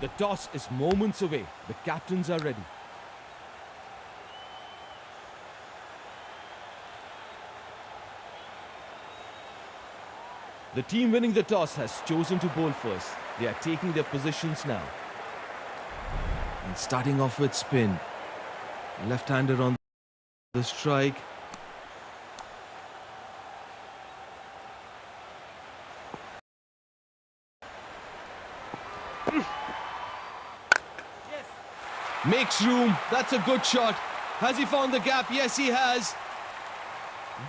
The toss is moments away. The captains are ready. The team winning the toss has chosen to bowl first. They are taking their positions now. And starting off with spin. Left-hander on the strike. Makes room. That's a good shot. Has he found the gap? Yes, he has.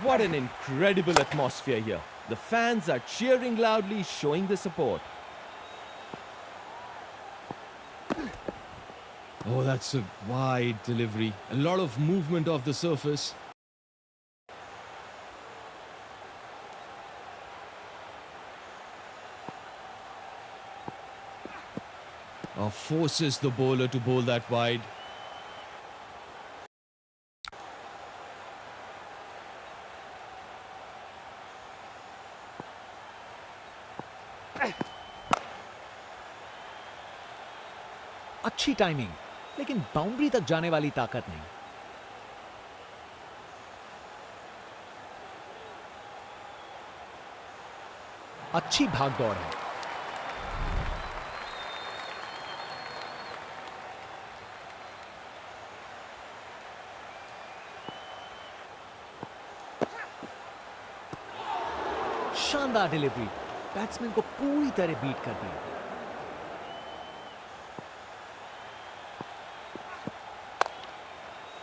What an incredible atmosphere here. The fans are cheering loudly, showing their support. Oh, that's a wide delivery. A lot of movement off the surface. Forces the bowler to bowl that wide. अच्छी timing, लेकिन boundary तक जाने वाली ताकत नहीं। अच्छी भागदौड़ है। शानदार डिलीवरी, बैट्समैन को पूरी तरह बीट कर दिया।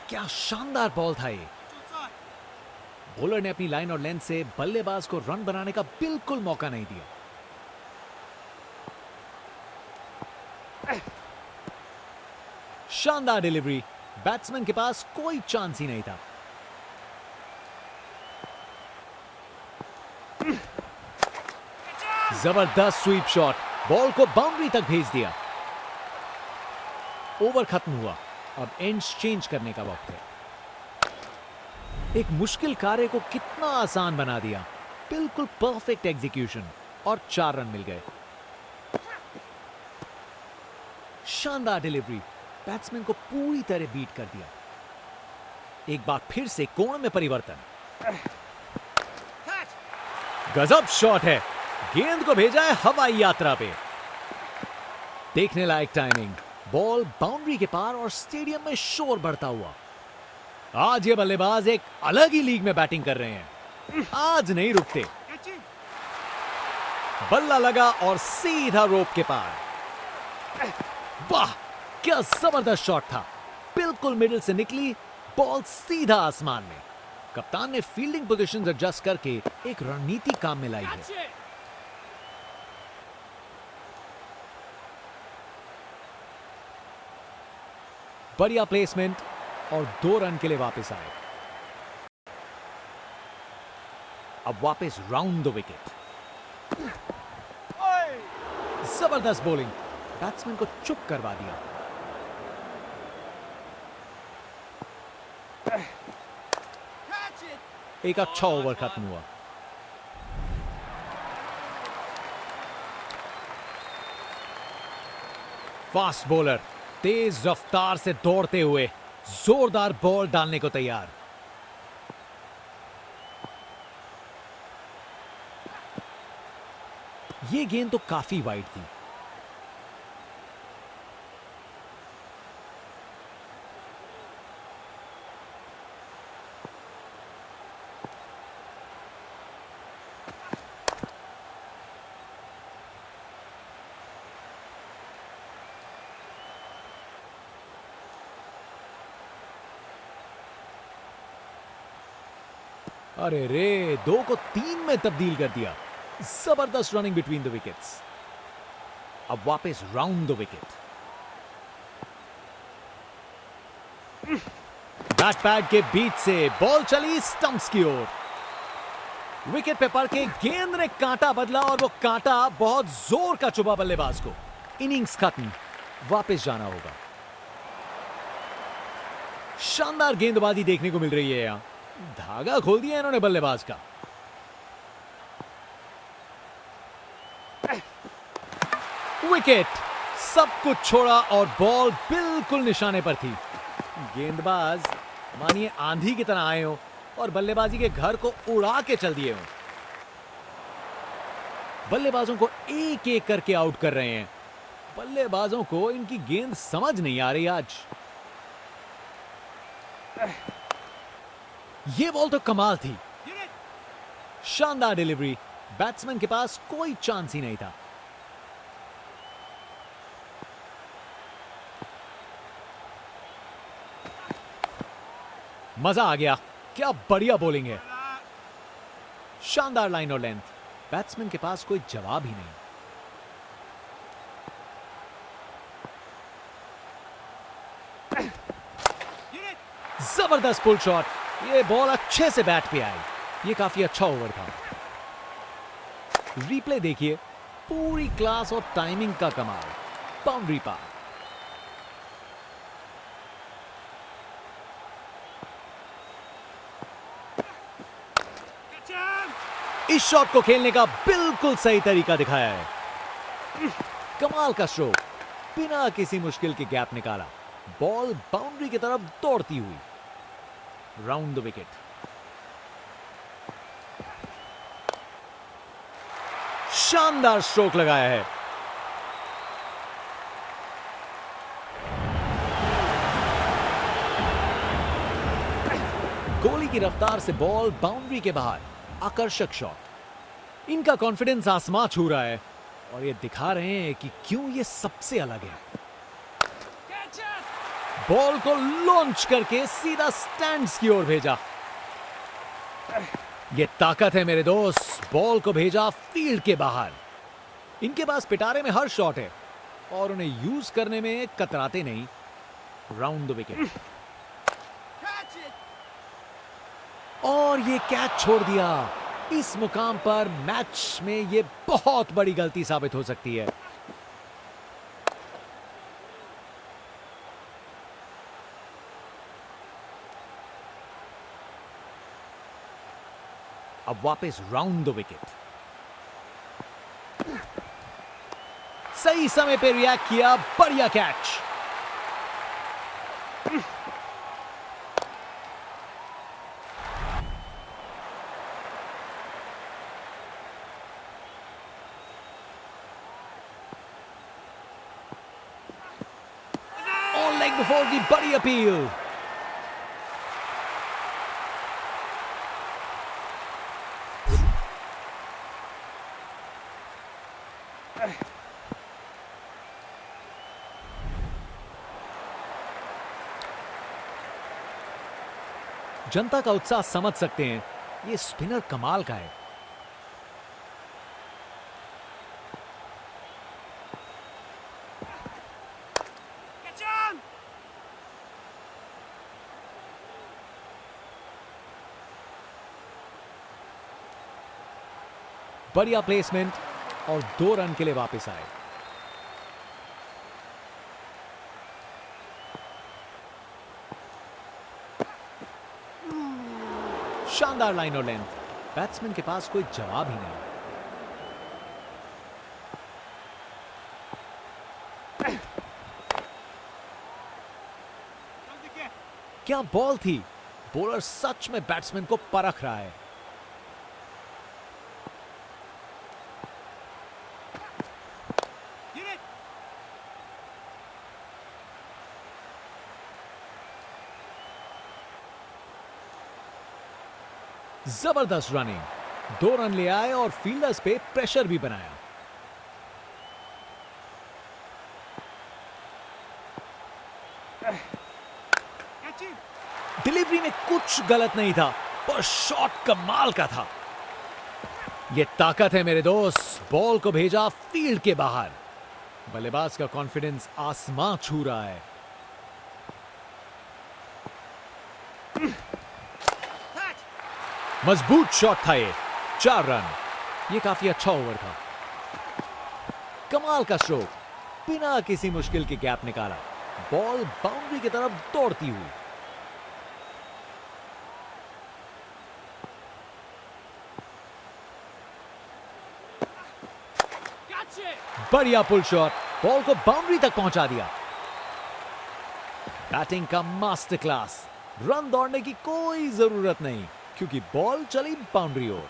क्या शानदार बॉल था ये। बॉलर ने अपनी लाइन और लेंथ से बल्लेबाज को रन बनाने का बिल्कुल मौका नहीं दिया। शानदार डिलीवरी, बैट्समैन के पास कोई चांस ही नहीं था। जबरदस्त स्वीप शॉट, बॉल को बाउंड्री तक भेज दिया। ओवर खत्म हुआ, अब एंड्स चेंज करने का वक्त है। एक मुश्किल कार्य को कितना आसान बना दिया। बिल्कुल परफेक्ट एग्जीक्यूशन और 4 रन मिल गए। शानदार डिलीवरी, बैट्समैन को पूरी तरह बीट कर दिया। एक बार फिर से कोण में परिवर्तन। गजब शॉट है, गेंद को भेजा है हवाई यात्रा पे। देखने लायक टाइमिंग, बॉल बाउंड्री के पार और स्टेडियम में शोर बढ़ता हुआ। आज ये बल्लेबाज एक अलग ही लीग में बैटिंग कर रहे हैं। आज नहीं रुकते। बल्ला लगा और सीधा रोप के पार। वाह, क्या जबरदस्त शॉट था। बिल्कुल मिडिल से निकली बॉल सीधा आसमान में। कप्तान ने फील्डिंग पोजीशंस एडजस्ट करके एक रणनीति काम में लाई है। बढ़िया प्लेसमेंट और 2 रन के लिए वापस आए। अब वापस राउंड द विकेट। जबरदस्त बॉलिंग, बैट्समैन को चुप करवा दिया। एक अच्छा ओवर खत्म हुआ। फास्ट बॉलर तेज रफ्तार से दौड़ते हुए जोरदार बॉल डालने को तैयार। यह गेंद तो काफी वाइड थी। अरे रे, 2 को 3 में तब्दील कर दिया। जबरदस्त रनिंग बिटवीन द विकेट्स। अब वापस round the wicket. Bat pad के बीच से बॉल चली स्टंप्स की ओर। विकेट पे पड़ के गेंद ने कांटा बदला और वो कांटा बहुत जोर का चुभा बल्लेबाज को। इनिंग्स खत्म, वापस जाना होगा। शानदार गेंदबाजी देखने को मिल रही है यहां। धागा खोल दिया इन्होंने बल्लेबाज का। विकेट, सब कुछ छोड़ा और बॉल बिल्कुल निशाने पर थी। गेंदबाज मानिए आंधी की तरह आए हो और बल्लेबाजी के घर को उड़ा के चल दिए हो। बल्लेबाजों को एक एक करके आउट कर रहे हैं। बल्लेबाजों को इनकी गेंद समझ नहीं आ रही आज। ये बॉल तो कमाल थी। शानदार डिलीवरी। बैट्समैन के पास कोई चांस ही नहीं था। मजा आ गया। क्या बढ़िया बॉलिंग है। शानदार लाइन और लेंथ। बैट्समैन के पास कोई जवाब ही नहीं। जबरदस्त पुल शॉट। ये बॉल अच्छे से बैट पे आई। ये काफी अच्छा ओवर था। रिप्ले देखिए। पूरी क्लास और टाइमिंग का कमाल। बाउंड्री पार। इस शॉट को खेलने का बिल्कुल सही तरीका दिखाया है। कमाल का स्ट्रोक। बिना किसी मुश्किल के गैप निकाला। बॉल बाउंड्री की तरफ दौड़ती हुई। Round the wicket. शानदार स्ट्रोक लगाया है। गोली की रफ्तार से बॉल बाउंड्री के बाहर। आकर्षक शॉट। इनका कॉन्फिडेंस आसमां छू रहा है और ये दिखा रहे हैं कि क्यों ये सबसे अलग है। बॉल को लॉन्च करके सीधा स्टैंड्स की ओर भेजा। ये ताकत है मेरे दोस्त। बॉल को भेजा फील्ड के बाहर। इनके पास पिटारे में हर शॉट है और उन्हें यूज करने में कतराते नहीं। Round the wicket. और ये कैच छोड़ दिया। इस मुकाम पर मैच में ये बहुत बड़ी गलती साबित हो सकती है। अब वापस राउंड द विकेट। सही समय पे रिएक्ट किया। बढ़िया catch. On leg before the बड़ी अपील। जनता का उत्साह समझ सकते हैं। ये स्पिनर कमाल का है। बढ़िया प्लेसमेंट और 2 रन के लिए वापस आए। शानदार लाइन और लेंथ। बैट्समैन के पास कोई जवाब ही नहीं। क्या बॉल थी। बॉलर सच में बैट्समैन को परख रहा है। जबरदस्त रनिंग। 2 रन ले आए और फील्डर्स पे प्रेशर भी बनाया। डिलीवरी में कुछ गलत नहीं था पर शॉट कमाल का था। यह ताकत है मेरे दोस्त। बॉल को भेजा फील्ड के बाहर। बल्लेबाज का कॉन्फिडेंस आसमां छू रहा है। मजबूत शॉट था ये। 4 रन। ये काफी अच्छा ओवर था। कमाल का स्ट्रोक। बिना किसी मुश्किल के गैप निकाला। बॉल बाउंड्री की तरफ दौड़ती हुई। बढ़िया पुल शॉट। बॉल को बाउंड्री तक पहुंचा दिया। बैटिंग का मास्टर क्लास। रन दौड़ने की कोई जरूरत नहीं क्योंकि बॉल चली बाउंड्री ओर।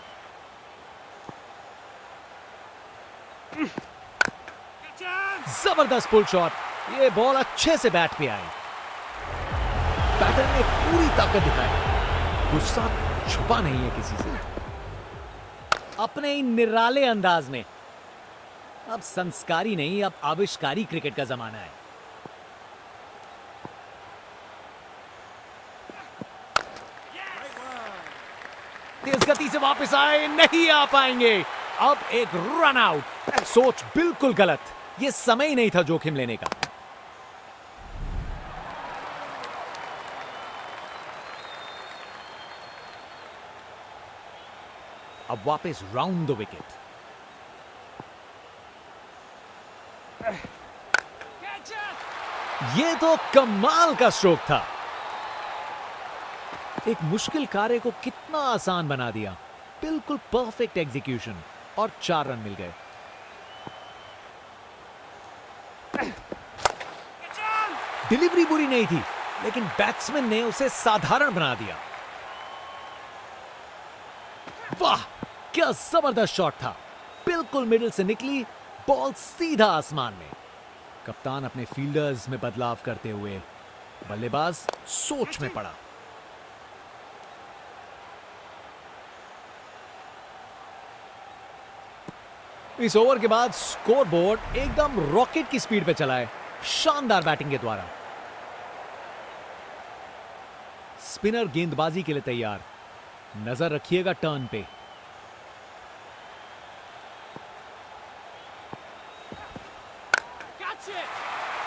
जबरदस्त पुल शॉट। ये बॉल अच्छे से बैट पे आई। बैटर ने पूरी ताकत दिखाई। गुस्सा छुपा नहीं है किसी से। अपने ही निराले अंदाज में। अब संस्कारी नहीं, अब आविष्कारी क्रिकेट का जमाना है। तेज गति से वापस आए, नहीं आ पाएंगे। अब एक रन आउट। सोच बिल्कुल गलत। यह समय ही नहीं था जोखिम लेने का। अब वापस राउंड द विकेट। यह तो कमाल का स्ट्रोक था। एक मुश्किल कार्य को कितना आसान बना दिया। बिल्कुल परफेक्ट एग्जीक्यूशन और 4 रन मिल गए। डिलीवरी बुरी नहीं थी, लेकिन बैट्समैन ने उसे साधारण बना दिया। वाह, क्या जबरदस्त शॉट था। बिल्कुल मिडिल से निकली, बॉल सीधा आसमान में। कप्तान अपने फील्डर्स में बदलाव करते हुए बल्लेबाज सोच में पड़ा। इस ओवर के बाद स्कोरबोर्ड एकदम रॉकेट की स्पीड पे चला है, शानदार बैटिंग के द्वारा। स्पिनर गेंदबाजी के लिए तैयार। नजर रखिएगा टर्न पे।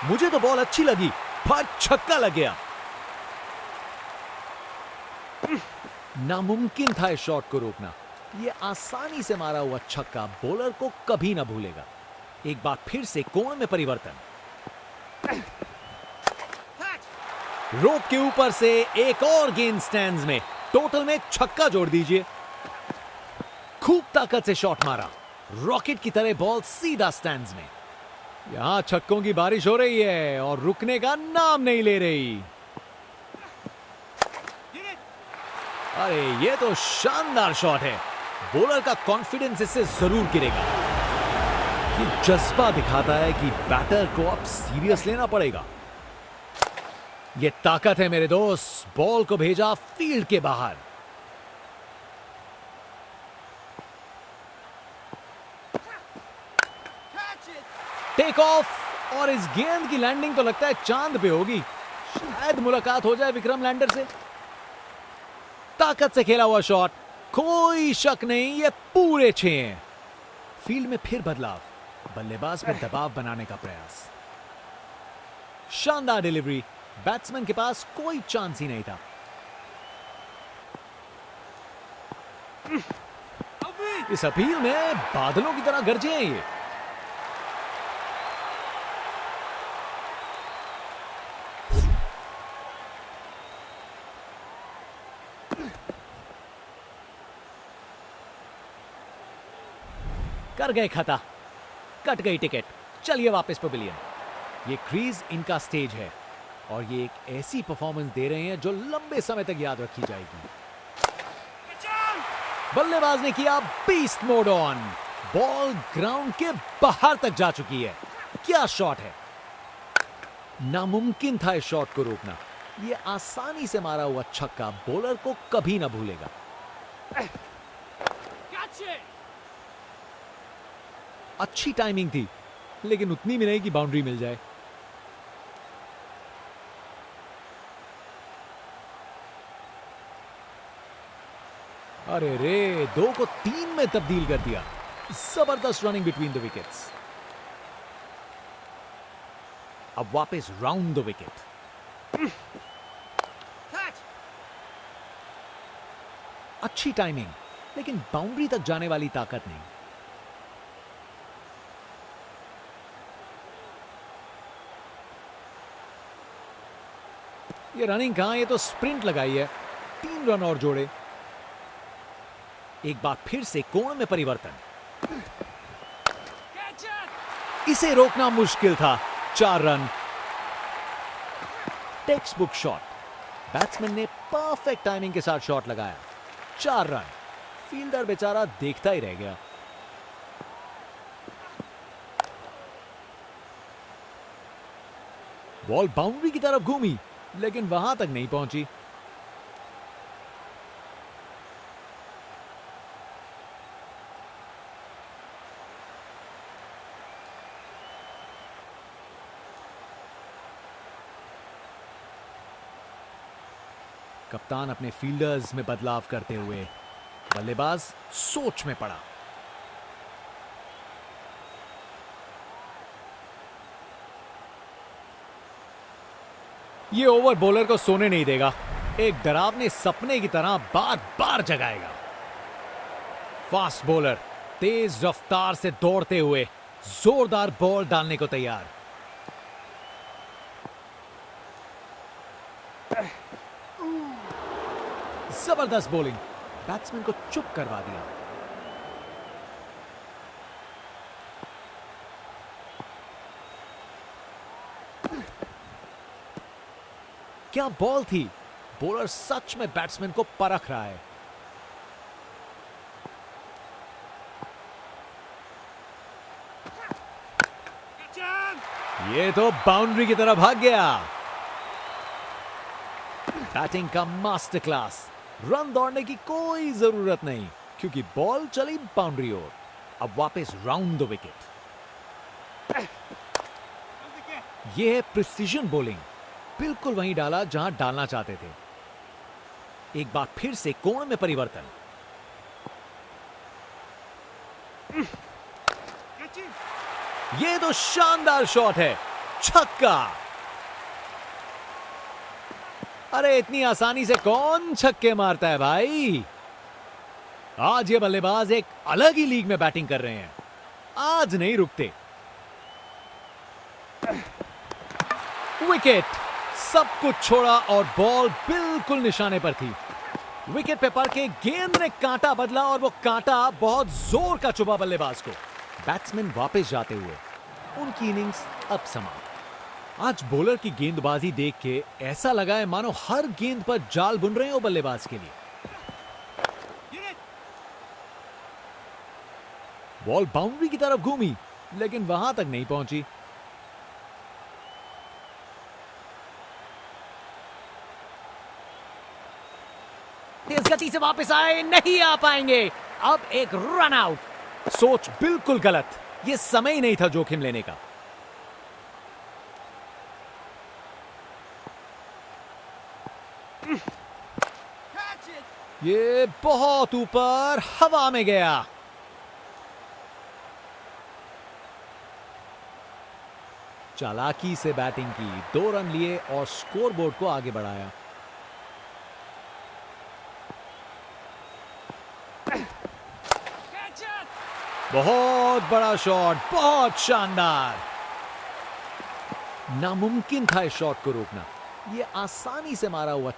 मुझे तो बॉल अच्छी लगी, पर छक्का लग गया। नामुमकिन था इस शॉट को रोकना। यह आसानी से मारा हुआ छक्का बॉलर को कभी ना भूलेगा। एक बार फिर से कोण में परिवर्तन। रोप के ऊपर से एक और गेंद स्टैंड्स में। टोटल में छक्का जोड़ दीजिए। खूब ताकत से शॉट मारा। रॉकेट की तरह बॉल सीधा स्टैंड्स में। यहां छक्कों की बारिश हो रही है और रुकने का नाम नहीं ले रही। अरे ये तो शानदार शॉट है। बॉलर का कॉन्फिडेंस इससे जरूर गिरेगा। ये जज्बा दिखाता है कि बैटर को अब सीरियस लेना पड़ेगा। ये ताकत है मेरे दोस्त। बॉल को भेजा फील्ड के बाहर। टेक ऑफ, और इस गेंद की लैंडिंग तो लगता है चांद पे होगी। शायद मुलाकात हो जाए विक्रम लैंडर से। ताकत से खेला हुआ शॉट, कोई शक नहीं, ये पूरे 6 हैं। फील्ड में फिर बदलाव। बल्लेबाज पे दबाव बनाने का प्रयास। शानदार डिलीवरी। बैट्समैन के पास कोई चांस ही नहीं था। इस अपील में बादलों की तरह गरजे हैं ये। कर गए खता, कट गई टिकट। चलिए वापस पवेलियन। ये क्रीज इनका स्टेज है और ये एक ऐसी परफॉर्मेंस दे रहे हैं जो लंबे समय तक याद रखी जाएगी। बल्लेबाज ने किया beast mode on. Ball ground के बाहर तक जा चुकी है। क्या शॉट है। नामुमकिन था इस शॉट को रोकना। यह आसानी से मारा हुआ छक्का बॉलर को कभी ना भूलेगा। अच्छी टाइमिंग थी, लेकिन उतनी भी नहीं कि बाउंड्री मिल जाए। अरे रे, 2 को 3 में तब्दील कर दिया। जबरदस्त रनिंग बिटवीन द विकेट्स। अब वापस राउंड द विकेट। अच्छी टाइमिंग, लेकिन बाउंड्री तक जाने वाली ताकत नहीं। ये रनिंग कहां, ये तो स्प्रिंट लगाई है। 3 रन और जोड़े। एक बार फिर से कोण में परिवर्तन। इसे रोकना मुश्किल था। 4 run. Text book shot. Batsman ने परफेक्ट टाइमिंग के साथ शॉट लगाया। 4 रन। फील्डर बेचारा देखता ही रह गया। बॉल बाउंड्री की तरफ घूमी, लेकिन वहां तक नहीं पहुंची। कप्तान अपने फील्डर्स में बदलाव करते हुए बल्लेबाज सोच में पड़ा। ये ओवर बॉलर को सोने नहीं देगा। एक डरावने सपने की तरह बार बार जगाएगा। फास्ट बॉलर तेज रफ्तार से दौड़ते हुए जोरदार बॉल डालने को तैयार। जबरदस्त बॉलिंग। बैट्समैन को चुप करवा दिया। क्या बॉल थी। बॉलर सच में बैट्समैन को परख रहा है। ये तो बाउंड्री की तरफ भाग गया। बैटिंग का मास्टर क्लास। रन दौड़ने की कोई जरूरत नहीं, क्योंकि बॉल चली बाउंड्री ओर। अब वापस राउंड द विकेट। यह है प्रिसीजन बॉलिंग। बिल्कुल वहीं डाला जहां डालना चाहते थे। एक बार फिर से कोण में परिवर्तन। यह तो शानदार शॉट है। छक्का। अरे इतनी आसानी से कौन छक्के मारता है भाई। आज ये बल्लेबाज एक अलग ही लीग में बैटिंग कर रहे हैं। आज नहीं रुकते। विकेट। सब कुछ छोड़ा और बॉल बिल्कुल निशाने पर थी। विकेट पे पड़ के गेंद ने कांटा बदला और वो कांटा बहुत जोर का चुभा बल्लेबाज को। बैट्समैन वापस जाते हुए। उनकी इनिंग्स अब समाप्त। आज बॉलर की गेंदबाजी देख के ऐसा लगा है मानो हर गेंद पर जाल बुन रहे हो बल्लेबाज के लिए। बॉल बाउंड्री की तरफ घूमी, लेकिन वहां तक नहीं पहुंची। तेज गति से वापस आए, नहीं आ पाएंगे। अब एक रन आउट। सोच बिल्कुल गलत। यह समय ही नहीं था जोखिम लेने का। ये बहुत ऊपर हवा में गया। चालाकी से बैटिंग की, 2 रन लिए और स्कोरबोर्ड को आगे बढ़ाया। बहुत बड़ा शॉट, बहुत शानदार। नामुमकिन था इस शॉट को रोकना। यह आसानी से मारा हुआ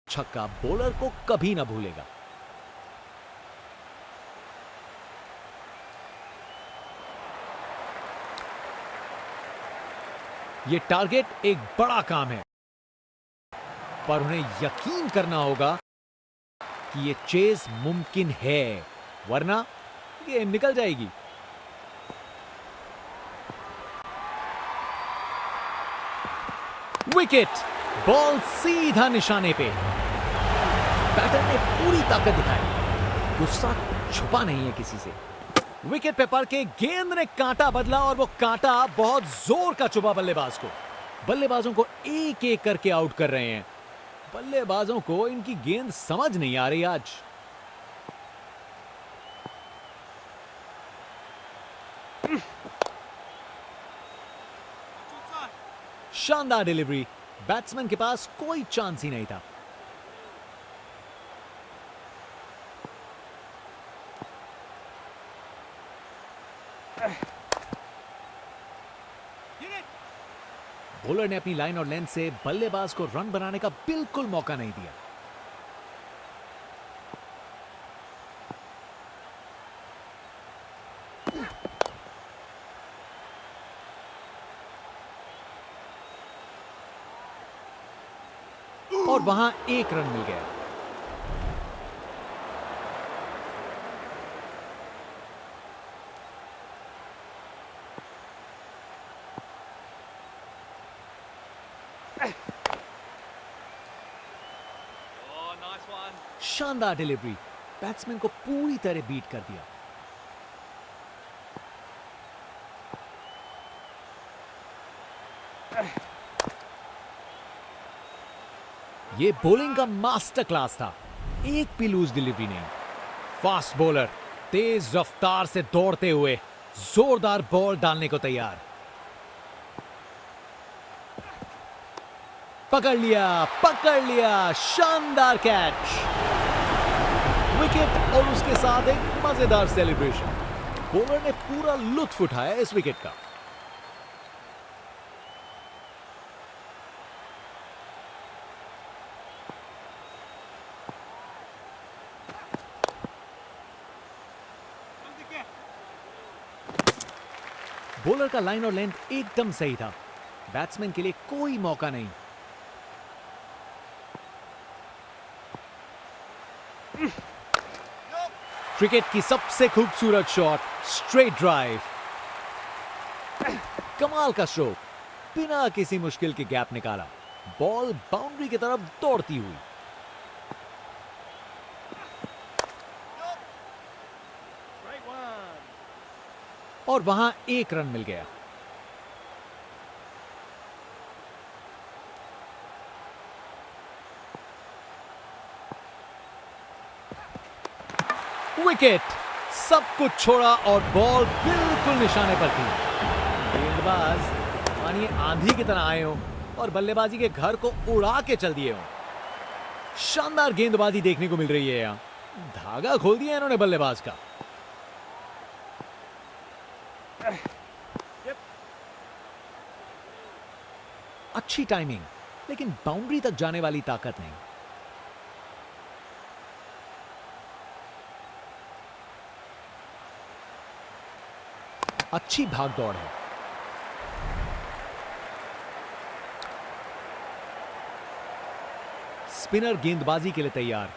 छक्का बॉलर को कभी ना भूलेगा। यह टारगेट एक बड़ा काम है, पर उन्हें यकीन करना होगा कि यह चेज मुमकिन है, वरना गेम निकल जाएगी। विकेट। बॉल सीधा निशाने पे। बैटर ने पूरी ताकत दिखाई। गुस्सा छुपा नहीं है किसी से। विकेट पे पड़ के गेंद ने कांटा बदला और वो कांटा बहुत जोर का चुभा बल्लेबाज को। बल्लेबाजों को एक एक करके आउट कर रहे हैं। बल्लेबाजों को इनकी गेंद समझ नहीं आ रही आज। शानदार डिलीवरी। बैट्समैन के पास कोई चांस ही नहीं था। बॉलर ने अपनी लाइन और लेंथ से बल्लेबाज को रन बनाने का बिल्कुल मौका नहीं दिया। और वहां एक रन मिल गया। शानदार डिलीवरी, बैट्समैन को पूरी तरह बीट कर दिया। ये बॉलिंग का मास्टर क्लास था, एक भी लूज डिलीवरी नहीं। फास्ट बॉलर तेज रफ्तार से दौड़ते हुए जोरदार बॉल डालने को तैयार। पकड़ लिया, शानदार कैच, विकेट और उसके साथ एक मजेदार सेलिब्रेशन। बॉलर ने पूरा लुत्फ उठाया इस विकेट का। बॉलर का लाइन और लेंथ एकदम सही था, बैट्समैन के लिए कोई मौका नहीं। क्रिकेट की सबसे खूबसूरत शॉट, स्ट्रेट ड्राइव, कमाल का स्ट्रोक, बिना किसी मुश्किल के गैप निकाला, बॉल बाउंड्री की तरफ दौड़ती हुई। और वहां एक रन मिल गया। विकेट, सब कुछ छोड़ा और बॉल बिल्कुल निशाने पर थी। गेंदबाज मानिए आंधी की तरह आए हो और बल्लेबाजी के घर को उड़ा के चल दिए हो। शानदार गेंदबाजी देखने को मिल रही है यहां, धागा खोल दिया इन्होंने बल्लेबाज का। अच्छी टाइमिंग, लेकिन बाउंड्री तक जाने वाली ताकत नहीं। अच्छी भागदौड़ है। स्पिनर गेंदबाजी के लिए तैयार,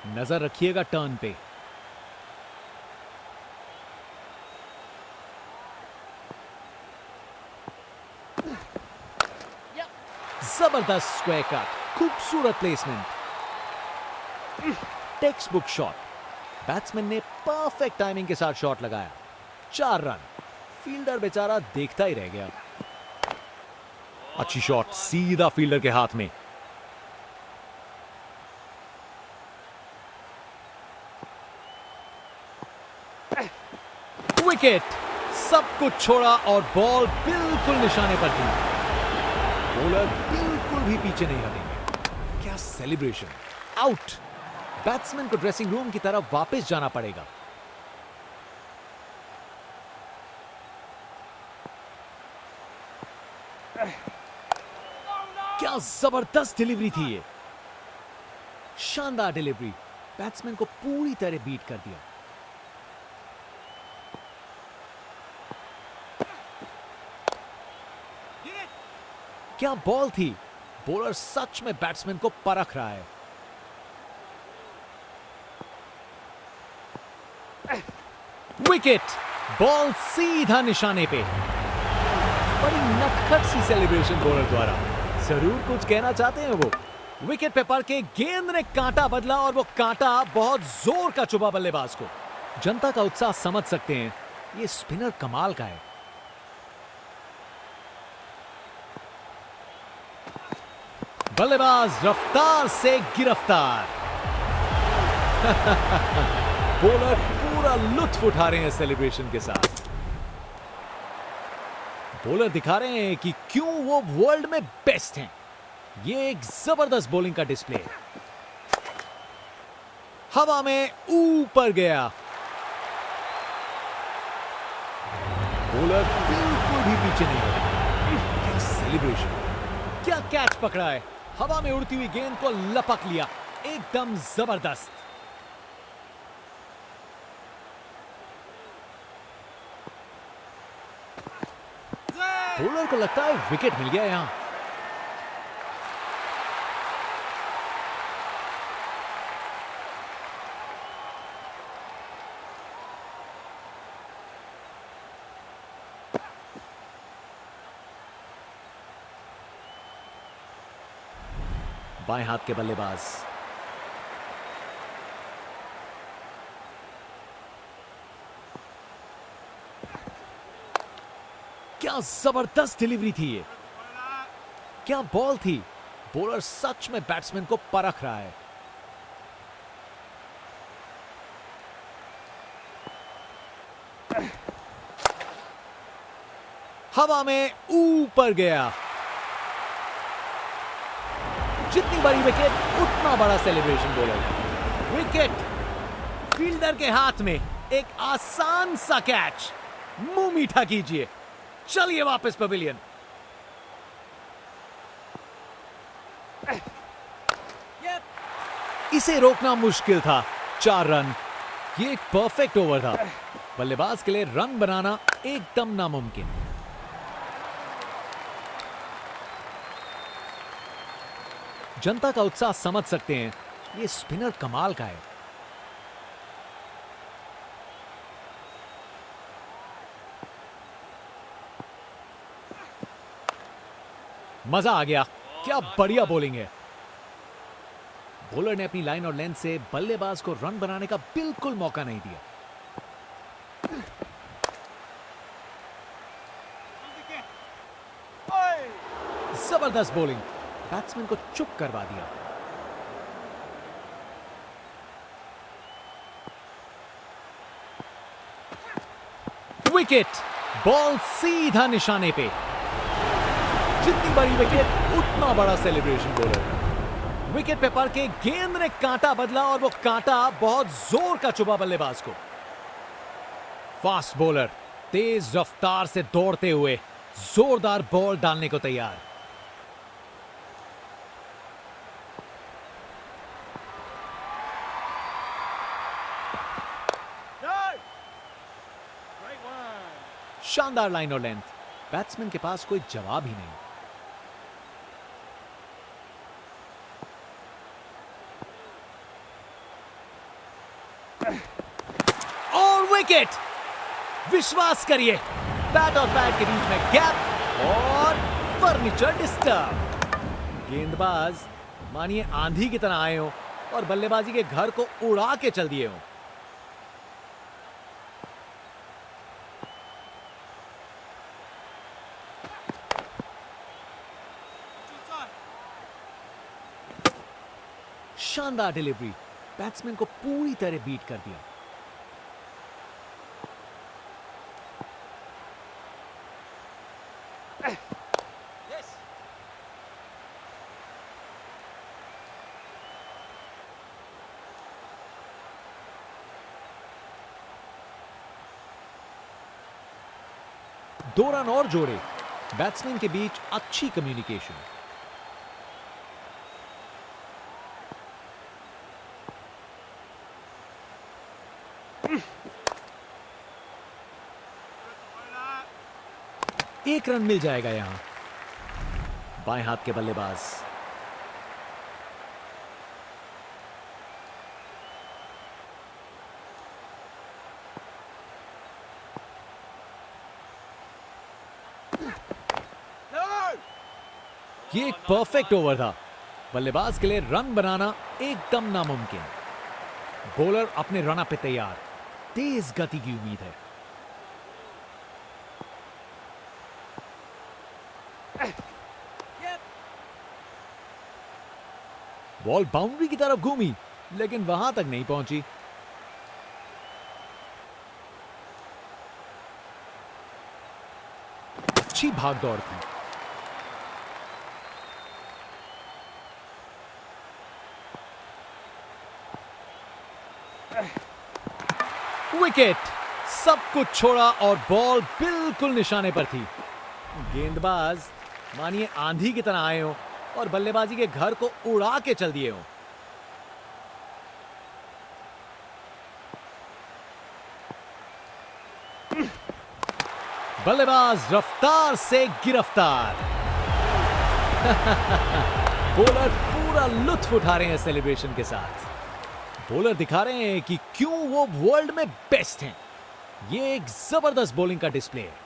नजर रखिएगा टर्न पे। जबरदस्त स्क्वायर कट, खूबसूरत placement, text book shot. Batsman ने परफेक्ट टाइमिंग के साथ शॉट लगाया। 4 रन। फील्डर बेचारा देखता ही रह गया। अच्छी शॉट, सीधा फील्डर के हाथ में। विकेट, सब कुछ छोड़ा और बॉल बिल्कुल निशाने पर थी। बॉलर बिल्कुल भी पीछे नहीं हटेंगे। क्या सेलिब्रेशन! आउट! बैट्समैन को ड्रेसिंग रूम की तरफ वापस जाना पड़ेगा। क्या जबरदस्त डिलीवरी थी ये! शानदार डिलीवरी, बैट्समैन को पूरी तरह बीट कर दिया। क्या बॉल थी! बॉलर सच में बैट्समैन को परख रहा है। विकेट, बॉल सीधा निशाने पे। बड़ी नटखट सी सेलिब्रेशन बॉलर द्वारा, जरूर कुछ कहना चाहते हैं वो। विकेट पे पड़ के गेंद ने कांटा बदला और वो कांटा बहुत जोर का चुभा बल्लेबाज को। जनता का उत्साह समझ सकते हैं, ये स्पिनर कमाल का है। बल्लेबाज रफ्तार से गिरफ्तार। बॉलर पूरा लुत्फ उठा रहे हैं सेलिब्रेशन के साथ। बॉलर दिखा रहे हैं कि क्यों वो वर्ल्ड में बेस्ट हैं। ये एक जबरदस्त बॉलिंग का डिस्प्ले। हवा में ऊपर गया। बॉलर बिल्कुल भी पीछे नहीं है। क्या सेलिब्रेशन! क्या कैच पकड़ा है! हवा में उड़ती हुई गेंद को लपक लिया। एकदम जबरदस्त। बॉलर को लगता है विकेट मिल गया यहां। बाएं हाथ के बल्लेबाज। क्या जबरदस्त डिलीवरी थी ये, क्या बॉल थी। बॉलर सच में बैट्समैन को परख रहा है। हवा में ऊपर गया। जितनी बड़ी विकेट उतना बड़ा सेलिब्रेशन बॉलर। विकेट, फील्डर के हाथ में एक आसान सा कैच। मुंह मीठा कीजिए, चलिए वापस पवेलियन। इसे रोकना मुश्किल था। 4 रन, ये एक परफेक्ट ओवर था। बल्लेबाज के लिए रन बनाना एकदम नामुमकिन। जनता का उत्साह समझ सकते हैं, ये स्पिनर कमाल का है। मजा आ गया, क्या बढ़िया बॉलिंग है। बॉलर ने अपनी लाइन और लेंथ से बल्लेबाज को रन बनाने का बिल्कुल मौका नहीं दिया। जबरदस्त बॉलिंग, बैट्समैन को चुप करवा दिया। विकेट, बॉल सीधा निशाने पे। जितनी बड़ी विकेट उतना बड़ा सेलिब्रेशन बॉलर। विकेट पे पड़ के गेंद ने कांटा बदला और वो कांटा बहुत जोर का चुभा बल्लेबाज को। फास्ट बॉलर तेज रफ्तार से दौड़ते हुए जोरदार बॉल डालने को तैयार। शानदार लाइन और लेंथ, बैट्समैन के पास कोई जवाब ही नहीं। और विकेट, विश्वास करिए, बैट और बैट के बीच में गैप और फर्नीचर डिस्टर्ब। गेंदबाज मानिए आंधी की तरह आए हो और बल्लेबाजी के घर को उड़ा के चल दिए हो। शानदार डिलीवरी, बैट्समैन को पूरी तरह बीट कर दिया। दो रन और जोड़े, बैट्समैन के बीच अच्छी कम्युनिकेशन। एक रन मिल जाएगा यहां। बाएं हाथ के बल्लेबाज। ये एक परफेक्ट ओवर था। बल्लेबाज के लिए रन बनाना एकदम नामुमकिन। बॉलर अपने रन पे तैयार, तेज गति की उम्मीद है। बॉल बाउंड्री की तरफ घूमी, लेकिन वहां तक नहीं पहुंची। अच्छी भागदौड़ थी। विकेट, सब कुछ छोड़ा और बॉल बिल्कुल निशाने पर थी। गेंदबाज मानिए आंधी की तरह आए हो और बल्लेबाजी के घर को उड़ा के चल दिए हो। बल्लेबाज रफ्तार से गिरफ्तार। बॉलर पूरा लुत्फ उठा रहे हैं सेलिब्रेशन के साथ। बॉलर दिखा रहे हैं कि क्यों वो वर्ल्ड में बेस्ट हैं। ये एक जबरदस्त बॉलिंग का डिस्प्ले है।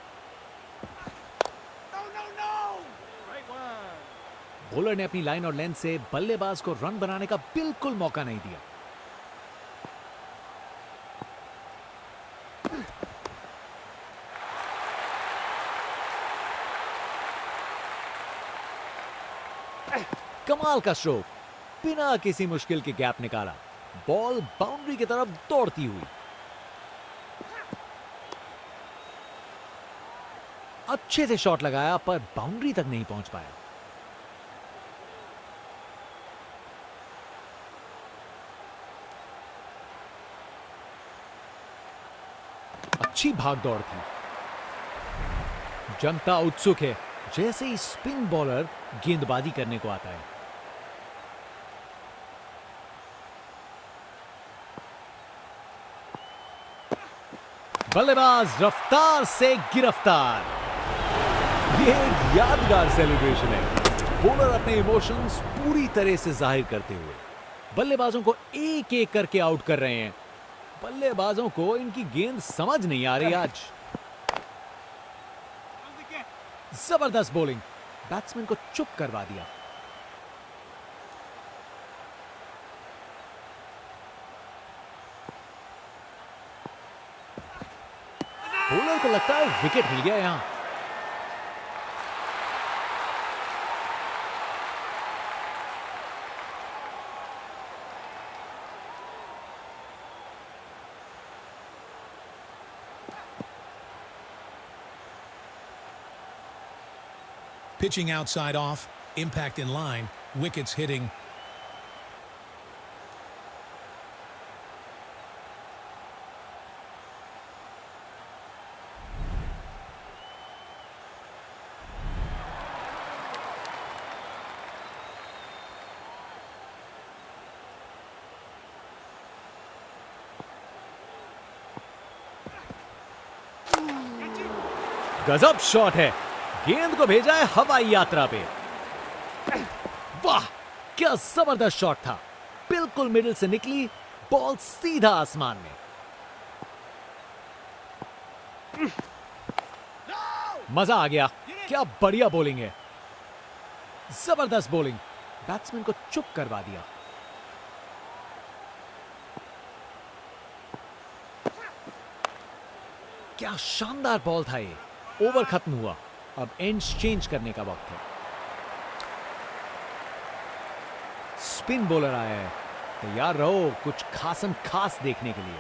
बॉलर ने अपनी लाइन और लेंथ से बल्लेबाज को रन बनाने का बिल्कुल मौका नहीं दिया। कमाल का स्ट्रोक, बिना किसी मुश्किल के गैप निकाला, बॉल बाउंड्री की तरफ दौड़ती हुई। अच्छे से शॉट लगाया पर बाउंड्री तक नहीं पहुंच पाया। अच्छी भागदौड़ थी। जनता उत्सुक है जैसे ही स्पिन बॉलर गेंदबाजी करने को आता है। बल्लेबाज रफ्तार से गिरफ्तार। यह एक यादगार सेलिब्रेशन है। बॉलर अपने इमोशंस पूरी तरह से जाहिर करते हुए बल्लेबाजों को एक एक करके आउट कर रहे हैं। बल्लेबाजों को इनकी गेंद समझ नहीं आ रही आज। जबरदस्त बॉलिंग, बैट्समैन को चुप करवा दिया। बॉलर को लगता है विकेट मिल गया यहां। Pitching outside off, impact in line, wickets hitting. गजब शॉट है, गेंद को भेजा है हवाई यात्रा पे। वाह, क्या जबरदस्त शॉट था। बिल्कुल मिडिल से निकली, बॉल सीधा आसमान में। मजा आ गया, क्या बढ़िया बॉलिंग है। जबरदस्त बॉलिंग, बैट्समैन को चुप करवा दिया। क्या शानदार बॉल था ये। ओवर खत्म हुआ, अब एंड्स चेंज करने का वक्त है। स्पिन बॉलर आया है, तैयार रहो कुछ खासम खास देखने के लिए।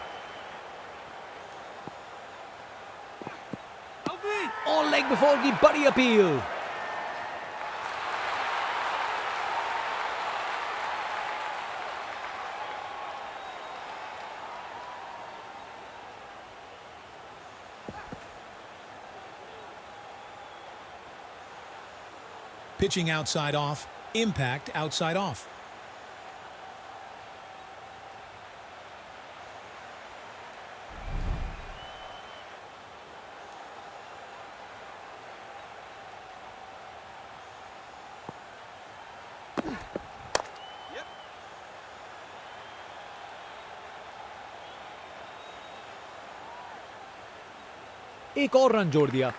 ऑन लेग बिफोर की बड़ी appeal. Pitching outside off, impact outside off. एक और रन जोड़ दिया।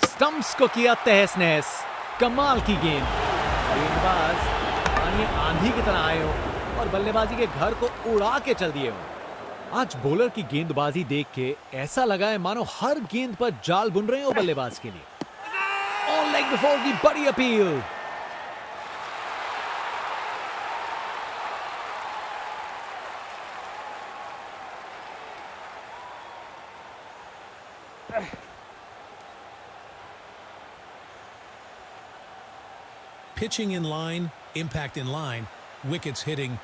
स्टंप्स को किया तहस नहस। कमाल की गेंद। गेंदबाज मानिए आंधी की तरह आए हो और बल्लेबाजी के घर को उड़ा के चल दिए हो। आज बॉलर की गेंदबाजी देख के ऐसा लगा है मानो हर गेंद पर जाल बुन रहे हो बल्लेबाज के लिए। ऑन लेग बिफोर की बड़ी appeal. Pitching in line, impact in line, wickets hitting.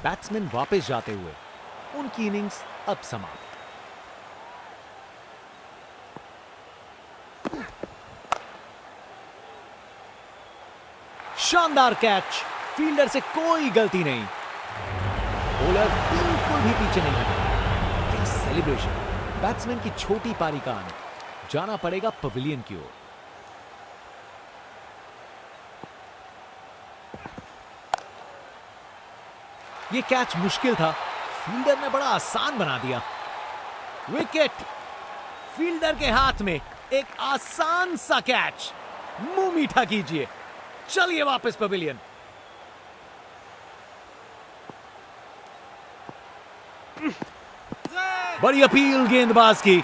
Batsman वापस जाते हुए, उनकी इनिंग्स अब समाप्त। शानदार कैच, फील्डर से कोई गलती नहीं। बॉलर बिल्कुल भी पीछे नहीं हटा। क्या सेलिब्रेशन, बैट्समैन की छोटी पारी का अंत। जाना पड़ेगा पवेलियन की ओर। ये कैच मुश्किल था, फील्डर ने बड़ा आसान बना दिया। विकेट, फील्डर के हाथ में एक आसान सा कैच। मुंह मीठा कीजिए, चलिए वापस पवेलियन। बड़ी अपील गेंदबाज की।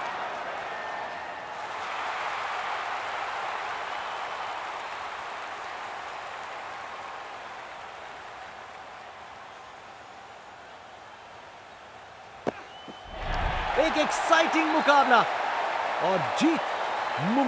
एक एक्साइटिंग मुकाबला और जीत मुमकिन